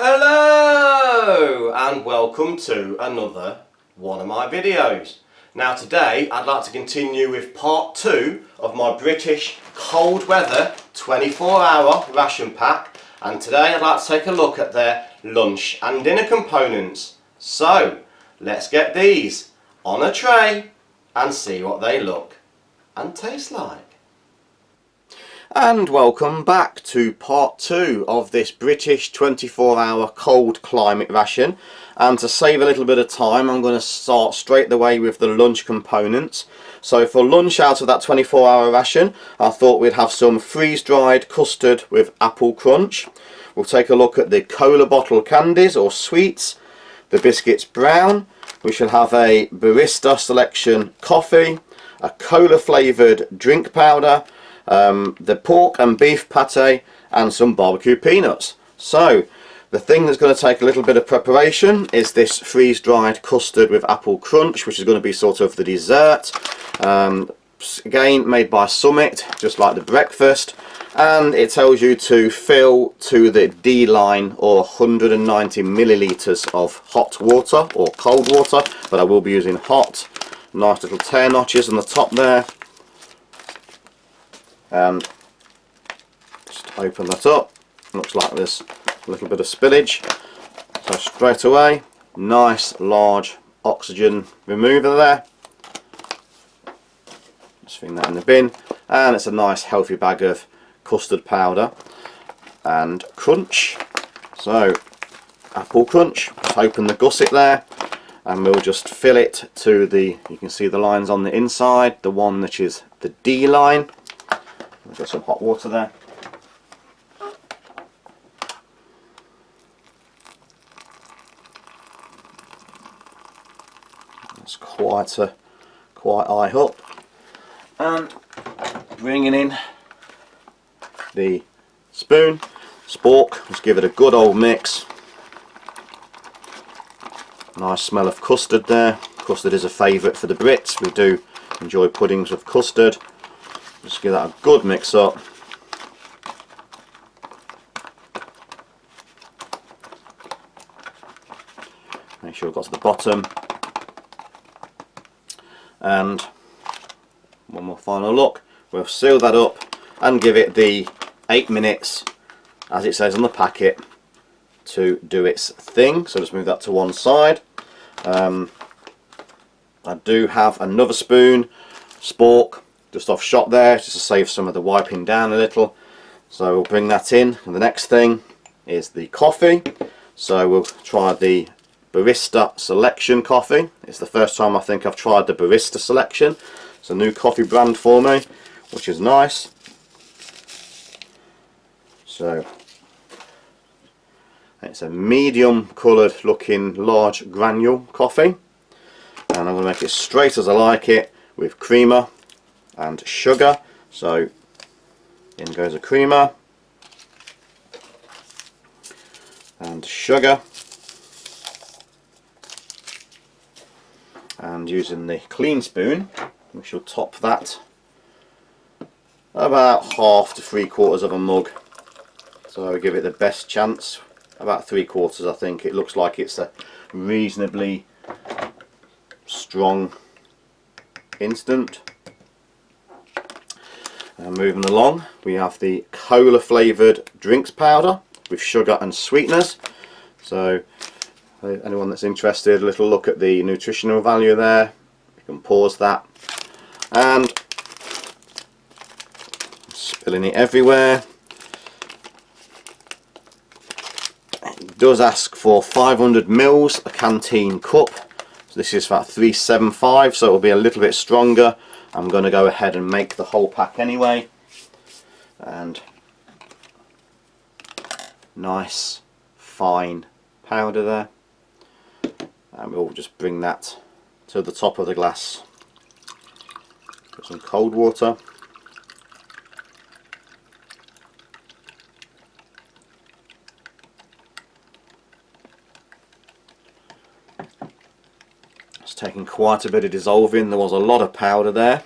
Hello and welcome to another one of my videos. Now today I'd like to continue with part 2 of my British cold weather 24-hour ration pack, and today I'd like to take a look at their lunch and dinner components. So let's get these on a tray and see what they look and taste like. And welcome back to part 2 of this British 24-hour cold climate ration. And to save a little bit of time, I'm going to start straight away with the lunch components. So for lunch out of that 24-hour ration, I thought we'd have some freeze-dried custard with apple crunch. We'll take a look at the cola bottle candies or sweets, the biscuits brown. We should have a barista selection coffee, a cola flavoured drink powder, the pork and beef pate, and some barbecue peanuts. So the thing that's going to take a little bit of preparation is this freeze-dried custard with apple crunch, which is going to be sort of the dessert. Again, made by Summit, just like the breakfast, and it tells you to fill to the D line, or 190 millilitres of hot water or cold water, but I will be using hot. Nice little tear notches on the top there. And just open that up. Looks like there's a little bit of spillage. So straight away, nice large oxygen remover there. Just thing that in the bin, and it's a nice healthy bag of custard powder and crunch. So apple crunch. Just open the gusset there, and we'll just fill it to the. You can see the lines on the inside. The one which is the D line. We've got some hot water there. That's quite high up. And bringing in the spoon, spork, just give it a good old mix. Nice smell of custard there. Custard is a favourite for the Brits. We do enjoy puddings with custard. Just give that a good mix up. Make sure it got to the bottom. And one more final look. We'll seal that up and give it the 8 minutes, as it says on the packet, to do its thing. So just move that to one side. I do have another spoon, spork, just off shot there, just to save some of the wiping down a little. So we'll bring that in, and the next thing is the coffee. So we'll try the barista selection coffee. It's the first time I think I've tried the barista selection. It's a new coffee brand for me, which is nice. So it's a medium coloured looking large granule coffee, and I'm going to make it straight as I like it, with creamer and sugar. So in goes a creamer and sugar, and using the clean spoon we shall top that about 1/2 to 3/4 of a mug. So give it the best chance, about 3/4 I think. It looks like it's a reasonably strong instant. And moving along, we have the cola flavoured drinks powder with sugar and sweeteners. So anyone that's interested, a little look at the nutritional value there. You can pause that. And spilling it everywhere. It does ask for 500 mils, a canteen cup. So this is about 375, so it will be a little bit stronger. I'm going to go ahead and make the whole pack anyway. And nice fine powder there. And we'll just bring that to the top of the glass. Put some cold water. It's taking quite a bit of dissolving. There was a lot of powder there.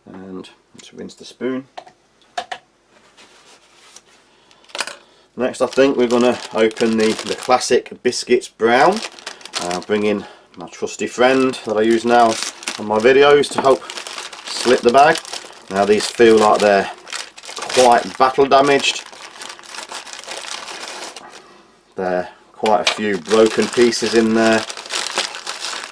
And just rinse the spoon. Next I think we're going to open the classic biscuits brown. Bring in my trusty friend that I use now on my videos to help slit the bag. Now these feel like they're quite battle damaged. There are quite a few broken pieces in there.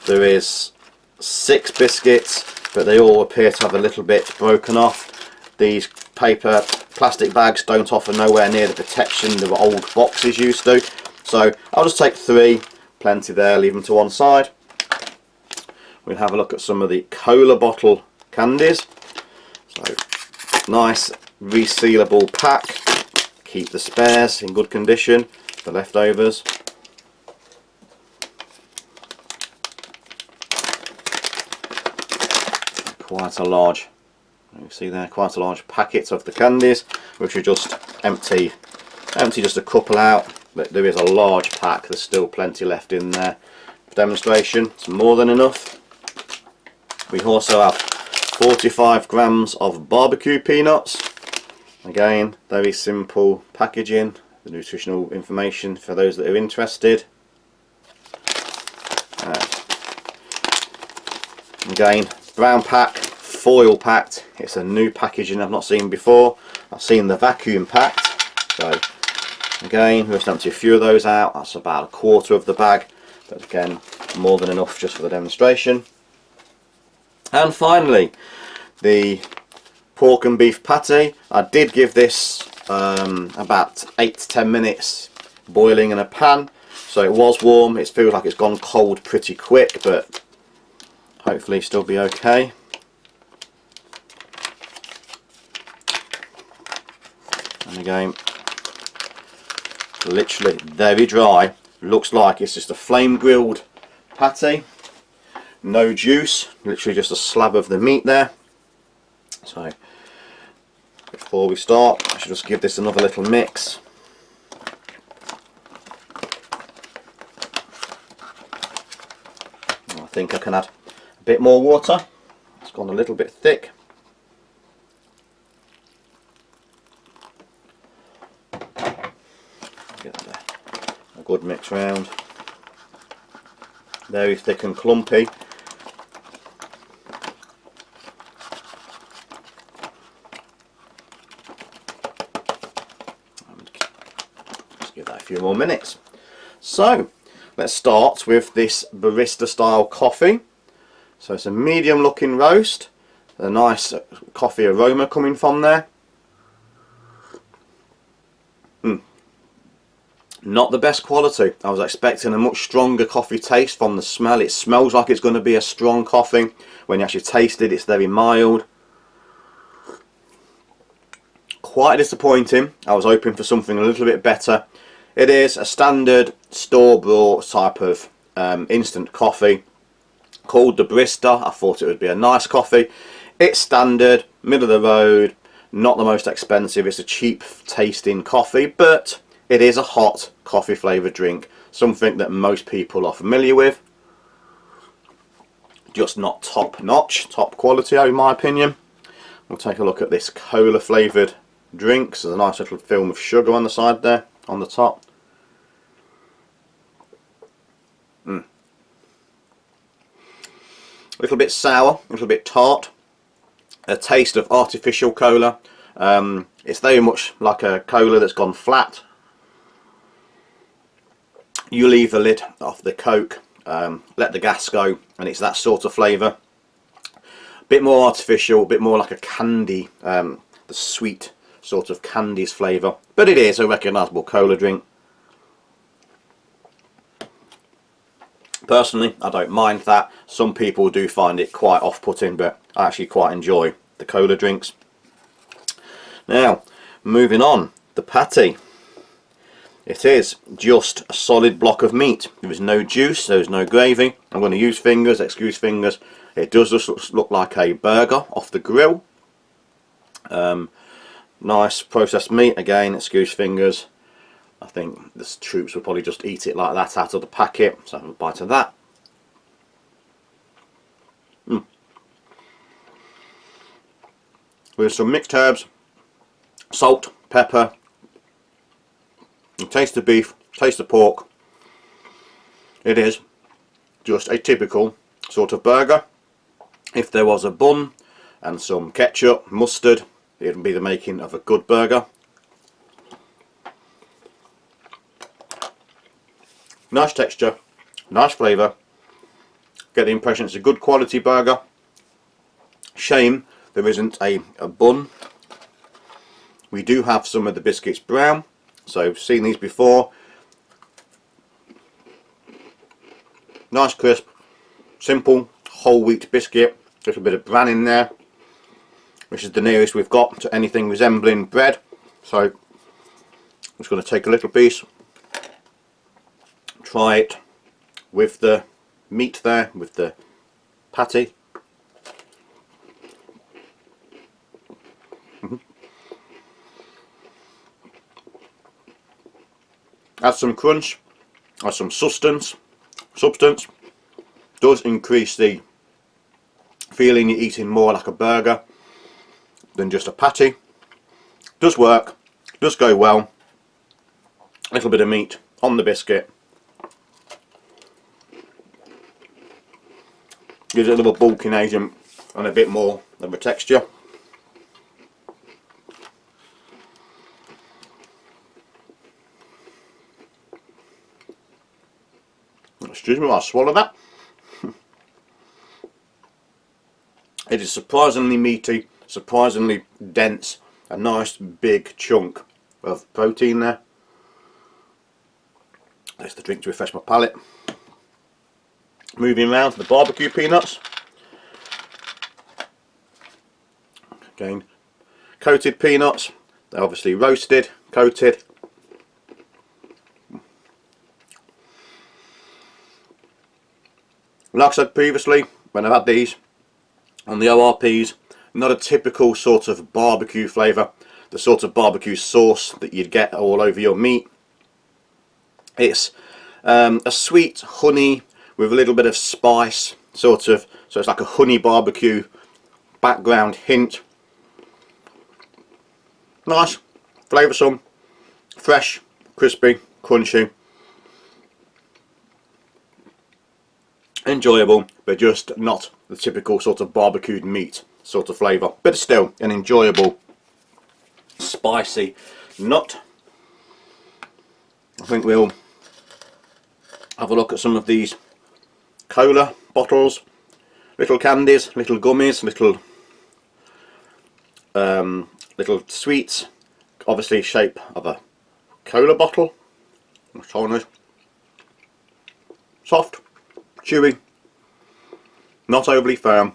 There is 6 biscuits, but they all appear to have a little bit broken off. These plastic bags don't offer nowhere near the protection the old boxes used to. So I'll just take 3, plenty there, leave them to one side. We'll have a look at some of the cola bottle candies. So nice resealable pack. Keep the spares in good condition, the leftovers. Quite a large, you see there, quite a large packet of the candies, which are just empty just a couple out, but there is a large pack. There's still plenty left in there for demonstration. It's more than enough. We also have 45 grams of barbecue peanuts. Again, very simple packaging, the nutritional information for those that are interested. Again, brown pack, foil packed. It's a new packaging I've not seen before. I've seen the vacuum packed. So again, we've just emptied a few of those out. That's about a quarter of the bag, but again, more than enough just for the demonstration. And finally, the pork and beef patty. I did give this about 8 to 10 minutes boiling in a pan, so it was warm. It feels like it's gone cold pretty quick, but hopefully still be okay. And again, literally very dry. Looks like it's just a flame grilled patty, no juice, literally just a slab of the meat there. So before we start, I should just give this another little mix. I think I can add a bit more water. It's gone a little bit thick. Get a good mix round. Very thick and clumpy. Just give that a few more minutes. So let's start with this barista style coffee. So it's a medium looking roast, a nice coffee aroma coming from there. Not the best quality. I was expecting a much stronger coffee taste from the smell. It smells like it's going to be a strong coffee. When you actually taste it, it's very mild. Quite disappointing. I was hoping for something a little bit better. It is a standard store-bought type of instant coffee called the Barista. I thought it would be a nice coffee. It's standard, middle of the road, not the most expensive. It's a cheap tasting coffee, but it is a hot coffee flavoured drink, something that most people are familiar with. Just not top notch, top quality in my opinion. We'll take a look at this cola flavoured drink. So there's a nice little film of sugar on the side there, on the top. A little bit sour, a little bit tart. A taste of artificial cola. It's very much like a cola that's gone flat. You leave the lid off the Coke, let the gas go, and it's that sort of flavour. A bit more artificial, a bit more like a candy, the sweet sort of candies flavour. But it is a recognisable cola drink. Personally, I don't mind that. Some people do find it quite off-putting, but I actually quite enjoy the cola drinks. Now, moving on, the patty. It is just a solid block of meat. There is no juice, there is no gravy. I'm going to use fingers, excuse fingers. It does just look like a burger off the grill. Nice processed meat, again, excuse fingers. I think the troops would probably just eat it like that out of the packet. So have a bite of that. With some mixed herbs, salt, pepper, You taste the beef, taste the pork. It is just a typical sort of burger. If there was a bun and some ketchup, mustard, it would be the making of a good burger. Nice texture, nice flavour. Get the impression it's a good quality burger. Shame there isn't a bun. We do have some of the biscuits brown, so I've seen these before. Nice crisp, simple whole wheat biscuit, a little bit of bran in there, which is the nearest we've got to anything resembling bread. So I'm just going to take a little piece, try it with the meat there, with the patty. Adds some crunch, adds some substance, does increase the feeling you're eating more like a burger than just a patty. Does work, does go well. A little bit of meat on the biscuit. Gives it a little bulking agent and a bit more of a texture. Excuse me while I swallow that. It is surprisingly meaty, surprisingly dense, a nice big chunk of protein there. There's the drink to refresh my palate. Moving round to the barbecue peanuts. Again, coated peanuts. They're obviously roasted, coated. Like I said previously, when I've had these on the ORPs, not a typical sort of barbecue flavour, the sort of barbecue sauce that you'd get all over your meat. It's a sweet honey with a little bit of spice, sort of, so it's like a honey barbecue background hint. Nice, flavoursome, fresh, crispy, crunchy. Enjoyable, but just not the typical sort of barbecued meat sort of flavour, but still an enjoyable spicy nut. I think we'll have a look at some of these cola bottles, little candies, little gummies, little sweets, obviously shape of a cola bottle. Soft, chewy, not overly firm.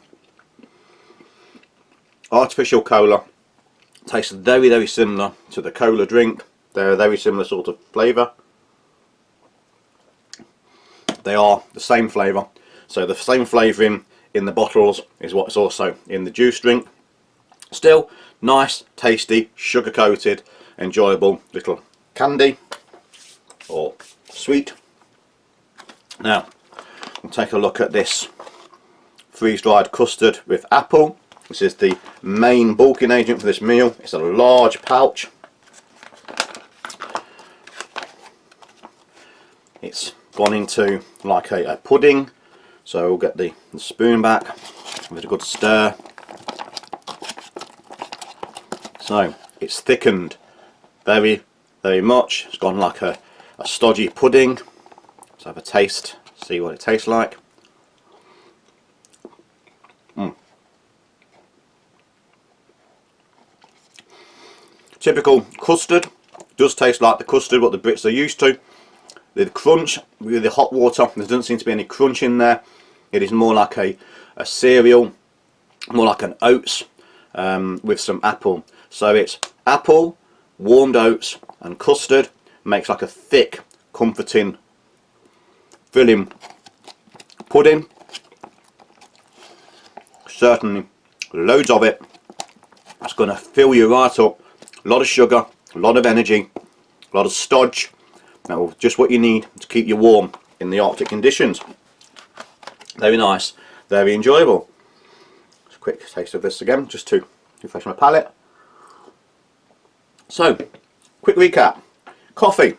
Artificial cola. Tastes very, very similar to the cola drink. They're a very similar sort of flavour. They are the same flavour. So the same flavouring in the bottles is what's also in the juice drink. Still nice, tasty, sugar coated, enjoyable little candy or sweet. Now we'll take a look at this freeze-dried custard with apple. This is the main bulking agent for this meal. It's a large pouch. It's gone into like a pudding, so we'll get the spoon back, give it a good stir. So it's thickened very, very much. It's gone like a stodgy pudding. Let's have a taste, see what it tastes like. Typical custard. Does taste like the custard what the Brits are used to. The crunch with the hot water, there doesn't seem to be any crunch in there. It is more like a cereal, more like an oats with some apple. So it's apple, warmed oats and custard, makes like a thick, comforting, filling pudding. Certainly loads of it. It's going to fill you right up. A lot of sugar, a lot of energy, a lot of stodge. Now, just what you need to keep you warm in the Arctic conditions. Very nice, very enjoyable. Just a quick taste of this again, just to refresh my palate. So, quick recap. Coffee,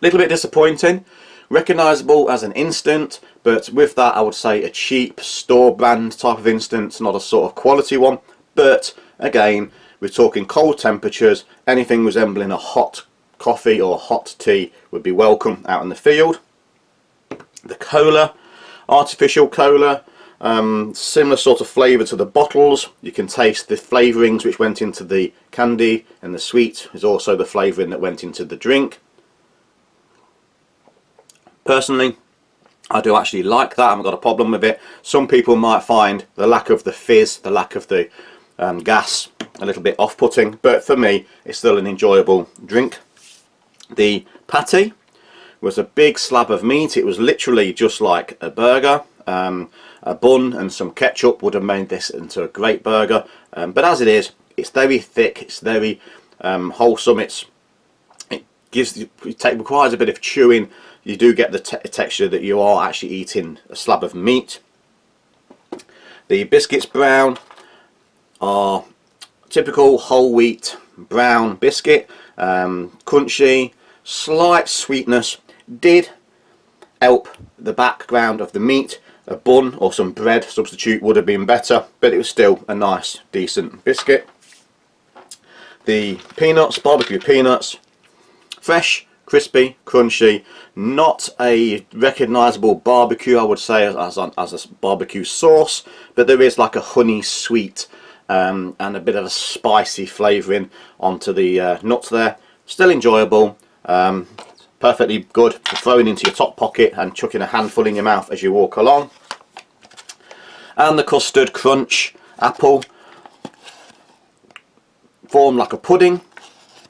Little bit disappointing. Recognisable as an instant, but with that I would say a cheap store brand type of instant, not a sort of quality one. But again, we're talking cold temperatures, anything resembling a hot coffee or hot tea would be welcome out in the field. The cola, artificial cola, similar sort of flavour to the bottles. You can taste the flavourings which went into the candy, and the sweet is also the flavouring that went into the drink. Personally, I do actually like that. I haven't got a problem with it. Some people might find the lack of the fizz, the lack of the gas a little bit off-putting, but for me it's still an enjoyable drink. The patty was a big slab of meat. It was literally just like a burger. A bun and some ketchup would have made this into a great burger, but as it is, it's very thick, it's very wholesome. It requires a bit of chewing. You do get the texture that you are actually eating a slab of meat. The biscuits brown are typical whole wheat brown biscuit, crunchy, slight sweetness, did help the background of the meat. A bun or some bread substitute would have been better, but it was still a nice decent biscuit. The peanuts, barbecue peanuts, fresh, crispy, crunchy, not a recognisable barbecue I would say as a barbecue sauce, but there is like a honey sweet and a bit of a spicy flavouring onto the nuts there. Still enjoyable, perfectly good for throwing into your top pocket and chucking a handful in your mouth as you walk along. And the custard crunch apple, formed like a pudding.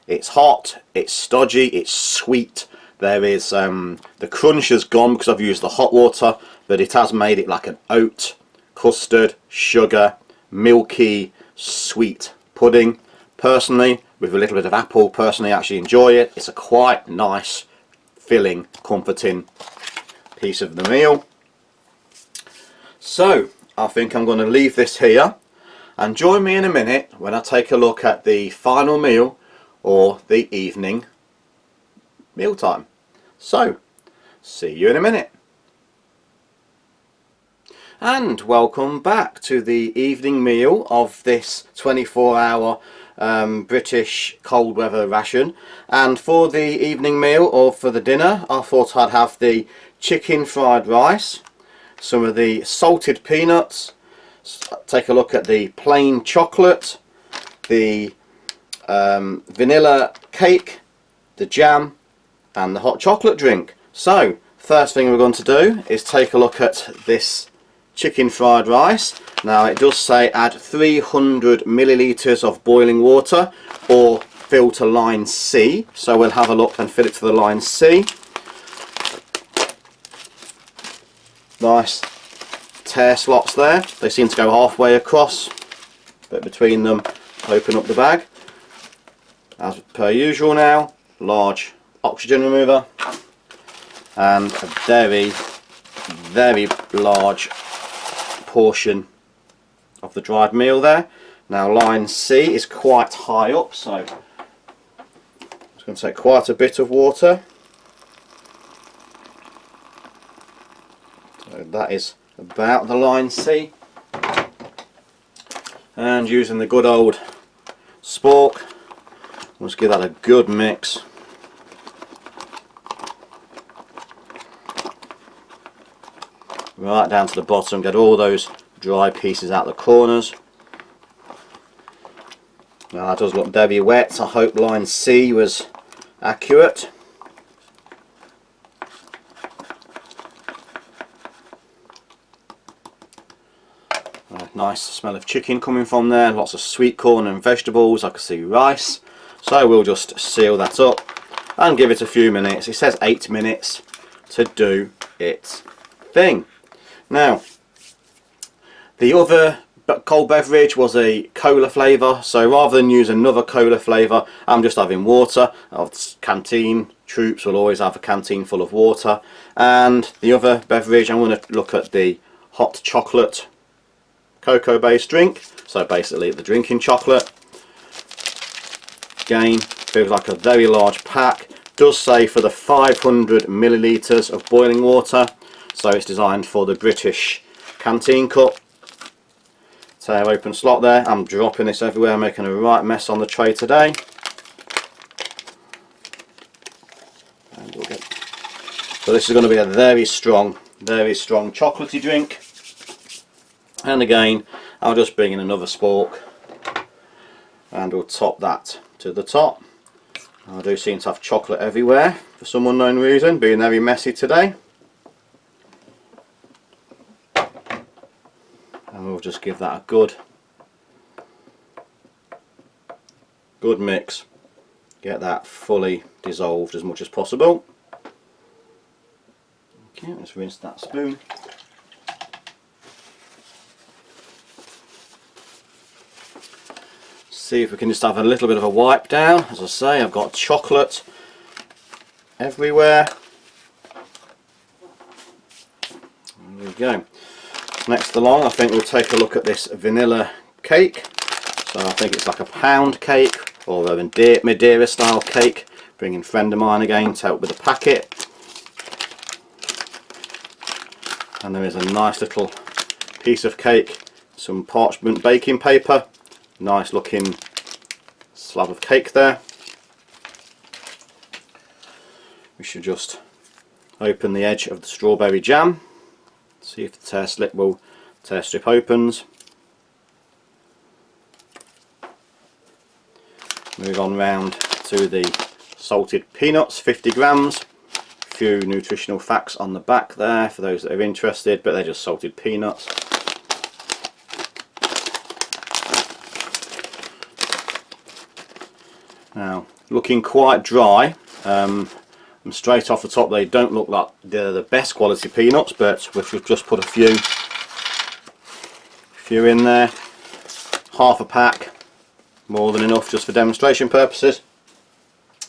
It's hot, it's stodgy, it's sweet. There is the crunch has gone because I've used the hot water, but it has made it like an oat, custard, sugar, milky, sweet pudding. Personally, with a little bit of apple, personally I actually enjoy it. It's a quite nice, filling, comforting piece of the meal. So I think I'm going to leave this here, and join me in a minute when I take a look at the final meal, or the evening mealtime. So, see you in a minute. And welcome back to the evening meal of this 24-hour British cold weather ration. And for the evening meal, or for the dinner, I thought I'd have the chicken fried rice, some of the salted peanuts, take a look at the plain chocolate, the vanilla cake, the jam, and the hot chocolate drink. So first thing we're going to do is take a look at this chicken fried rice. Now it does say add 300 millilitres of boiling water or fill to line C, so we'll have a look and fill it to the line C. Nice tear slots there, they seem to go halfway across, but between them open up the bag. As per usual now, large oxygen remover and a very, very large portion of the dried meal there. Now line C is quite high up, so it's going to take quite a bit of water. So that is about the line C. And using the good old spork, let's give that a good mix. Right down to the bottom, get all those dry pieces out the corners. Now that does look very wet. I hope line C was accurate. Nice smell of chicken coming from there, lots of sweet corn and vegetables. I can see rice. So we'll just seal that up and give it a few minutes. It says 8 minutes to do its thing. Now, the other cold beverage was a cola flavour, so rather than use another cola flavour, I'm just having water. Our canteen troops will always have a canteen full of water. And the other beverage, I'm going to look at the hot chocolate cocoa based drink, so basically the drinking chocolate. Again, feels like a very large pack, does say for the 500 millilitres of boiling water, so it's designed for the British canteen cup. Tail open slot there. I'm dropping this everywhere, making a right mess on the tray today. And we'll get... So this is going to be a very strong chocolatey drink. And again, I'll just bring in another spork and we'll top that to the top. I do seem to have chocolate everywhere for some unknown reason, being very messy today. And we'll just give that a good mix. Get that fully dissolved as much as possible. Okay, let's rinse that spoon. See if we can just have a little bit of a wipe down. As I say, I've got chocolate everywhere. There we go. Next along, I think we'll take a look at this vanilla cake. So I think it's like a pound cake or a Madeira style cake. Bringing a friend of mine again to help with the packet. And there is a nice little piece of cake, some parchment baking paper. Nice looking slab of cake there. We should just open the edge of the strawberry jam. See if the tear strip opens. Move on round to the salted peanuts, 50 grams. A few nutritional facts on the back there for those that are interested, but they're just salted peanuts. Now, looking quite dry, and straight off the top they don't look like they're the best quality peanuts, but we've just put a few in there, half a pack, more than enough just for demonstration purposes.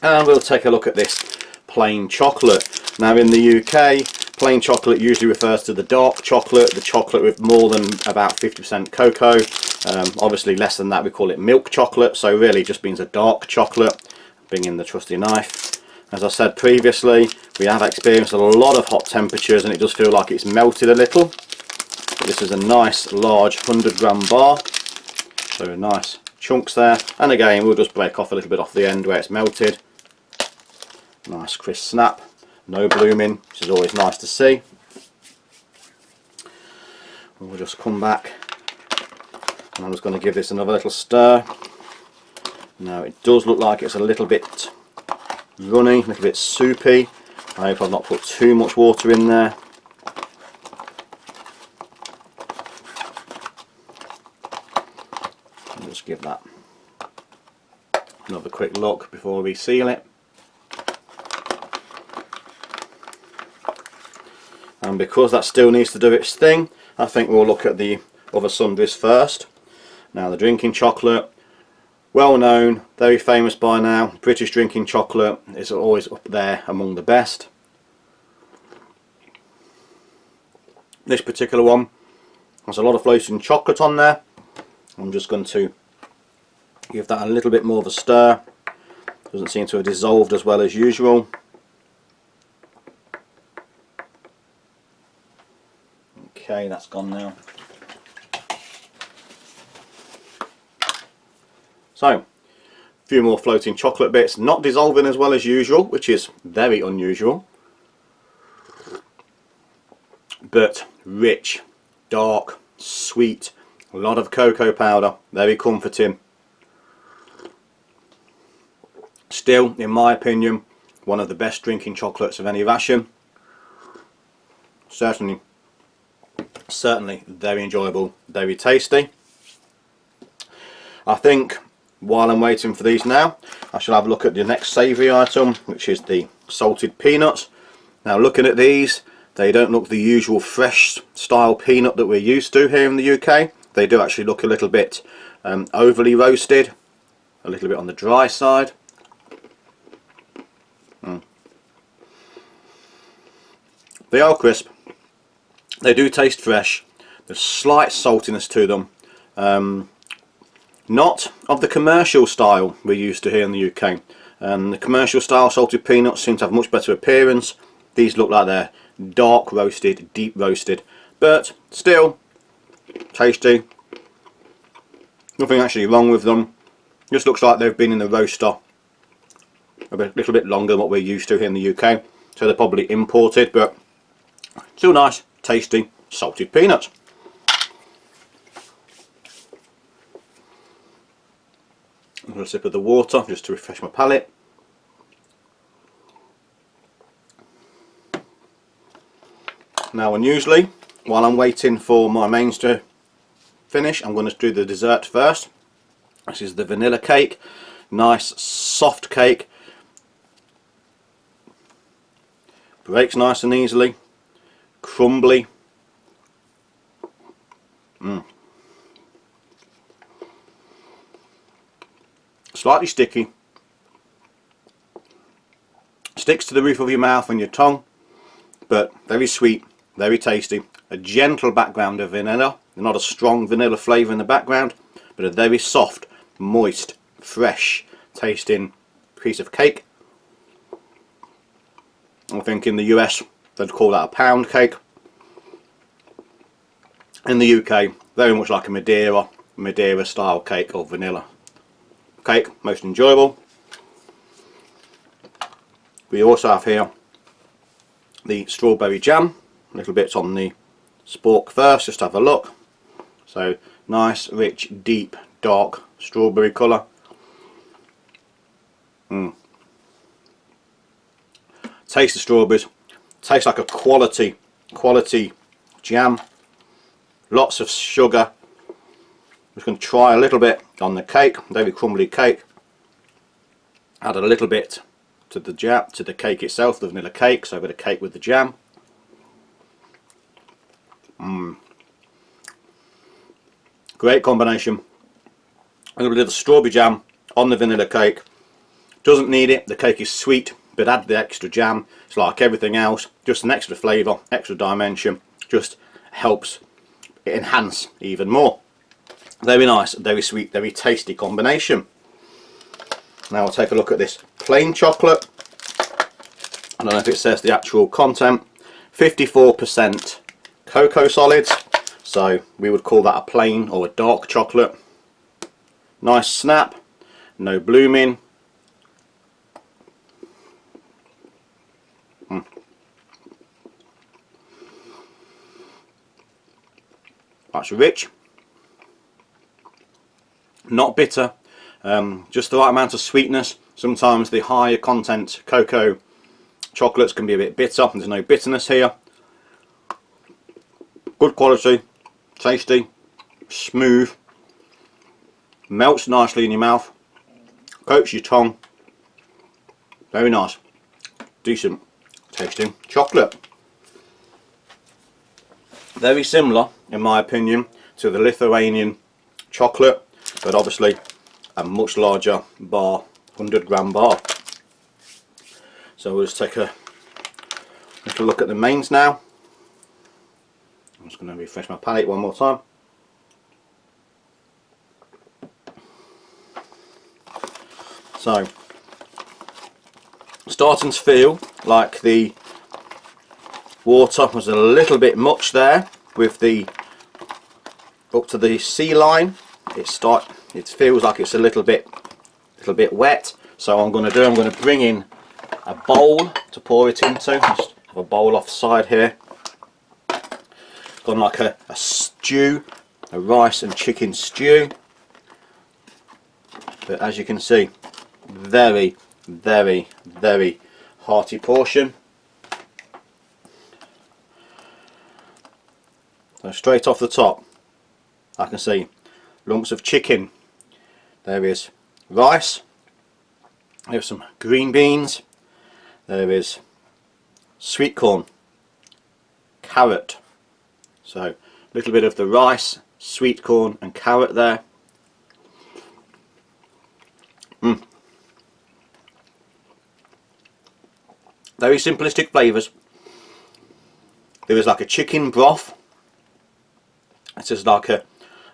And we'll take a look at this plain chocolate. Now in the UK, plain chocolate usually refers to the dark chocolate, the chocolate with more than about 50% cocoa. Obviously less than that we call it milk chocolate, so really it just means a dark chocolate. Bring in the trusty knife. As I said previously, we have experienced a lot of hot temperatures and it does feel like it's melted a little. But this is a nice large 100 gram bar, so nice chunks there. And again, we'll just break off a little bit off the end where it's melted. Nice crisp snap, no blooming, which is always nice to see. We'll just come back. And I'm just going to give this another little stir. Now it does look like it's a little bit runny, a little bit soupy. I hope I've not put too much water in there. I'll just give that another quick look before we seal it. And because that still needs to do its thing, I think we'll look at the other sundries first. Now the drinking chocolate, well known, very famous by now. British drinking chocolate is always up there among the best. This particular one has a lot of floating chocolate on there. I'm just going to give that a little bit more of a stir. Doesn't seem to have dissolved as well as usual. Okay, that's gone now. So, a few more floating chocolate bits, not dissolving as well as usual, which is very unusual. But rich, dark, sweet, a lot of cocoa powder, very comforting. Still, in my opinion, one of the best drinking chocolates of any ration. Certainly very enjoyable, very tasty. I think while I'm waiting for these now, I shall have a look at the next savoury item, which is the salted peanuts. Now looking at these, they don't look the usual fresh style peanut that we're used to here in the UK. They do actually look a little bit overly roasted, a little bit on the dry side. They are crisp, they do taste fresh, there's slight saltiness to them. Not of the commercial style we're used to here in the UK. And the commercial style salted peanuts seem to have much better appearance. These look like they're dark roasted, deep roasted, but still tasty. Nothing actually wrong with them. Just looks like they've been in the roaster a little bit longer than what we're used to here in the UK. So they're probably imported, but still nice, tasty salted peanuts. I'm going to sip of the water just to refresh my palate. Now, unusually, while I'm waiting for my mains to finish, I'm going to do the dessert first. This is the vanilla cake. Nice soft cake. Breaks nice and easily. Crumbly. Slightly sticky. Sticks to the roof of your mouth and your tongue, but very sweet, very tasty. A gentle background of vanilla, not a strong vanilla flavour in the background, but a very soft, moist, fresh tasting piece of cake. I think in the US they'd call that a pound cake. In the UK, very much like a Madeira style cake or vanilla cake, most enjoyable. We also have here the strawberry jam, little bits on the spork first, just have a look. So nice, rich, deep, dark strawberry colour. Taste the strawberries, tastes like a quality jam. Lots of sugar. I'm just going to try a little bit on the cake, very crumbly cake. Add a little bit to the jam, to the cake itself, the vanilla cake, so a bit of cake with the jam. Great combination. A little bit of the strawberry jam on the vanilla cake. Doesn't need it, the cake is sweet, but add the extra jam. It's like everything else, just an extra flavour, extra dimension, just helps it enhance even more. Very nice, very sweet, very tasty combination. Now I'll take a look at this plain chocolate. I don't know if it says the actual content. 54% cocoa solids, so we would call that a plain or a dark chocolate. Nice snap, no blooming. That's rich, not bitter, just the right amount of sweetness. Sometimes the higher content cocoa chocolates can be a bit bitter, there's no bitterness here. Good quality, tasty, smooth, melts nicely in your mouth, coats your tongue. Very nice, decent tasting chocolate. Very similar, in my opinion, to the Lithuanian chocolate, but obviously a much larger bar, 100-gram bar. So we'll just take a little look at the mains now. I'm just going to refresh my palate one more time. So, starting to feel like the water was a little bit much there with the up to the C line. It feels like it's a little bit wet. So I'm going to bring in a bowl to pour it into. Just have a bowl off the side here. Got like a stew, a rice and chicken stew. But as you can see, very hearty portion. So straight off the top, I can see lumps of chicken. There is rice. There's some green beans. There is sweet corn, carrot. So a little bit of the rice, sweet corn and carrot there. Very simplistic flavours. There is like a chicken broth. It's just like a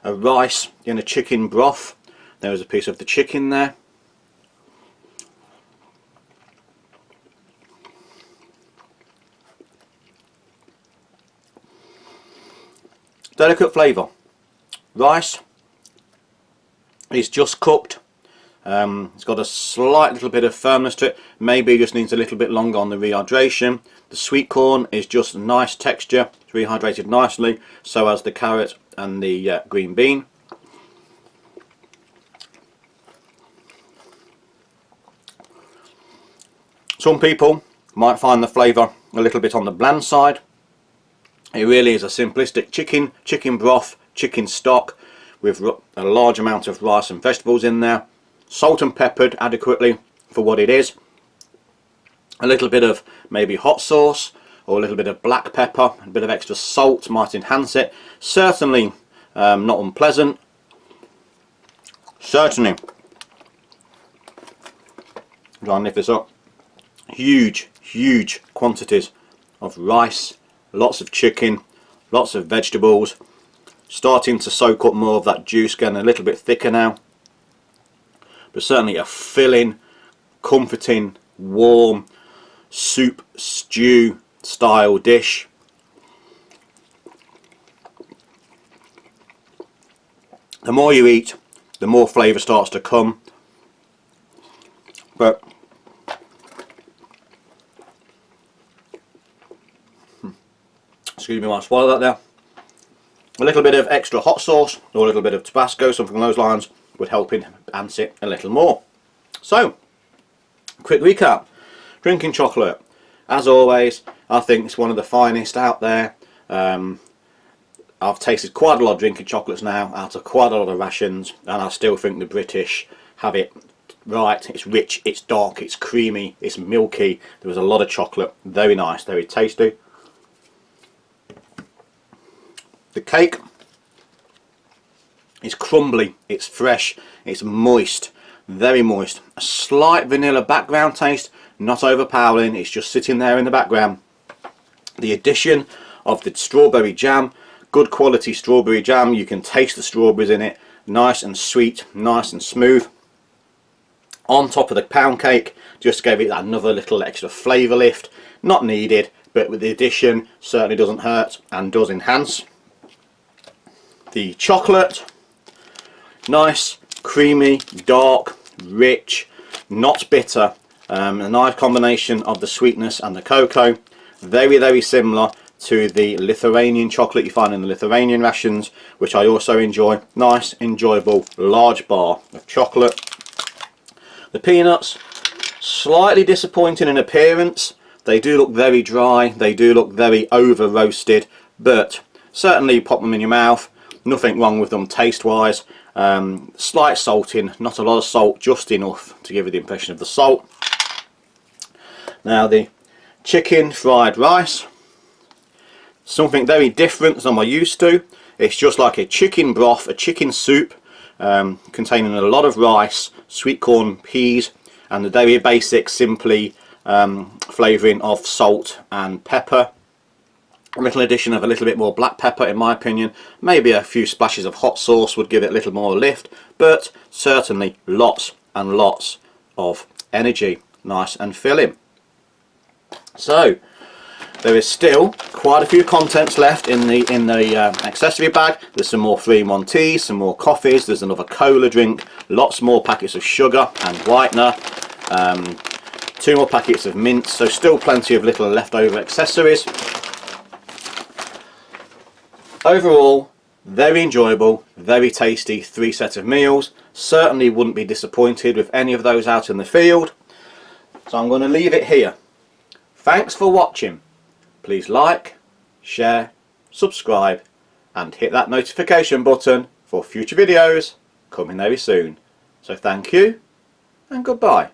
rice in a chicken broth. There is a piece of the chicken there. delicate flavour. Rice is just cooked. It's got a slight little bit of firmness to it. Maybe it just needs a little bit longer on the rehydration. The sweet corn is just a nice texture. It's rehydrated nicely. So as the carrot and the green bean. Some people might find the flavour a little bit on the bland side. It really is a simplistic chicken broth, chicken stock with a large amount of rice and vegetables in there. Salt and peppered adequately for what it is. A little bit of maybe hot sauce or a little bit of black pepper, a bit of extra salt might enhance it. Certainly not unpleasant. Certainly, try and lift this up. Huge quantities of rice, lots of chicken, lots of vegetables. Starting to soak up more of that juice, getting a little bit thicker now. But certainly a filling, comforting, warm soup, stew style dish. The more you eat, the more flavour starts to come. But excuse me while I swallow that there. A little bit of extra hot sauce or a little bit of Tabasco, something along those lines, would help enhance it a little more. So, quick recap. Drinking chocolate. As always, I think it's one of the finest out there. I've tasted quite a lot of drinking chocolates now, out of quite a lot of rations, and I still think the British have it right. It's rich, it's dark, it's creamy, it's milky. There was a lot of chocolate. Very nice, very tasty. The cake is crumbly, it's fresh, it's moist, very moist. A slight vanilla background taste, not overpowering, it's just sitting there in the background. The addition of the strawberry jam, good quality strawberry jam, you can taste the strawberries in it, nice and sweet, nice and smooth. On top of the pound cake, just gave it another little extra flavour lift, not needed, but with the addition certainly doesn't hurt and does enhance. The chocolate, nice, creamy, dark, rich, not bitter. A nice combination of the sweetness and the cocoa. Very similar to the Lithuanian chocolate you find in the Lithuanian rations, which I also enjoy. Nice, enjoyable, large bar of chocolate. The peanuts, slightly disappointing in appearance. They do look very dry, they do look very over roasted, but certainly pop them in your mouth. Nothing wrong with them taste wise. Slight salting, not a lot of salt, just enough to give you the impression of the salt. Now the chicken fried rice, something very different than I'm used to. It's just like a chicken broth, a chicken soup, containing a lot of rice, sweet corn, peas, and the very basic, simply flavouring of salt and pepper. A little addition of a little bit more black pepper in my opinion. Maybe a few splashes of hot sauce would give it a little more lift, but certainly lots and lots of energy. Nice and filling. So there is still quite a few contents left in the accessory bag. There's some more 3-in-1 teas, some more coffees, there's another cola drink, lots more packets of sugar and whitener, 2 more packets of mints, so still plenty of little leftover accessories. Overall, very enjoyable, very tasty 3 sets of meals. Certainly wouldn't be disappointed with any of those out in the field. So I'm going to leave it here. Thanks for watching. Please like, share, subscribe and hit that notification button for future videos coming very soon. So thank you and goodbye.